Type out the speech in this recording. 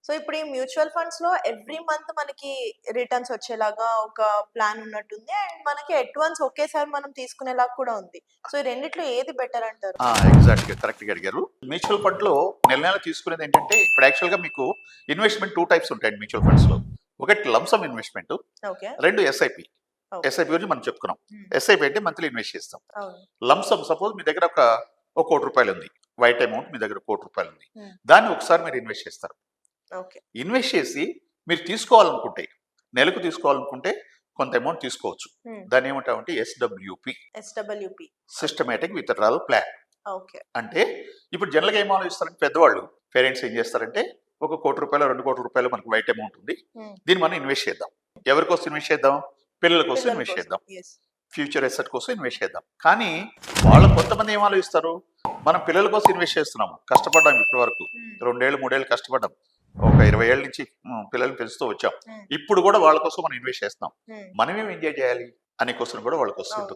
So ఇప్పుడు ఈ mutual funds లో ఎవ్రీ మంత్ మనకి రిటర్న్స్ వచ్చేలాగా ఒక ప్లాన్ ఉన్నట్టుంది. అండ్ మనకి ఎట్ వన్స్ ఒకేసారి మనం తీసుకునేలాగా కూడా ఉంది. సో ఈ రెండిట్లో ఏది బెటర్ అంటారు? ఎగ్జాక్ట్‌గా కరెక్ట్‌గా అడిగారు. మ్యూచువల్ ఫండ్‌లో నెల నెల తీసుకునేది ఏంటంటే, ఇప్పుడు యాక్చువల్‌గా మీకు ఇన్వెస్ట్‌మెంట్ 2 టైప్స్ ఉంటాయండి మ్యూచువల్ ఫండ్స్‌లో. ఒకటి lump some investment, okay. 2 SIP. Okay. SIP గురించి మనం చెప్పుకున్నాం. ఎస్ఐపి అంటే మంత్లీ ఇన్వెస్ట్ చేస్తాం. అవును. లంప్ సమ్ సపోజ్ మీ దగ్గర ఒక ₹1,00,00,000 ఉంది. వైట్ అమౌంట్ మీ దగ్గర ₹1,00,00,000 ఉంది. హ్మ్. దాన్ని ఒకసారి మీరు ఇన్వెస్ట్ చేస్తారు. ఓకే. ఇన్వెస్ట్ చేసి మీరు తీసుకోవాలనుకుంటే, నెలకు తీసుకోవాలనుకుంటే కొంత అమౌంట్ తీసుకోవచ్చు. హ్మ్. దాన్ని ఏమంటామంటే SWP, SWP. Systematic withdrawal plan. Okay. అంటే ఇప్పుడు జనరల్‌గా ఏం ఆలోచిస్తారంటే పెద్దవాళ్ళు, పేరెంట్స్ ఏం చేస్తారంటే ఒక ₹1,00,00,000, ₹2,00,00,000 మనకు వైట్ అమౌంట్ ఉంది. హ్మ్. దీన్ని మనం ఇన్వెస్ట్ చేద్దాం. ఎవరి కోసం ఇన్వెస్ట్ చేద్దాం? పిల్లల కోసం పిల్లల ఇన్వెస్ట్ కోసం. చేద్దాం. యెస్. ఫ్యూచర్ అసెట్ కోసం ఇన్వెస్ట్ చేద్దాం. కానీ వాళ్ళు కొంతమంది ఏం ఆలోచిస్తారు? మనం పిల్లల కోసం ఇన్వెస్ట్ చేస్తున్నాము. కష్టపడ్డాం ఇప్పటి వరకు. హ్మ్. 2 ఏళ్ళు, 3 ఏళ్ళు కష్టపడ్డాం. ఒక 20 ఏళ్ల నుంచి పిల్లల్ని పెంచుతూ వచ్చాం. హ్మ్. ఇప్పుడు కూడా వాళ్ళ కోసం మనం ఇన్వెస్ట్ చేస్తున్నాం. హ్మ్. మనమేం ఎంజాయ్ చేయాలి అనే క్వశ్చన్ కూడా వాళ్ళకి అవును. వస్తుంటుంది.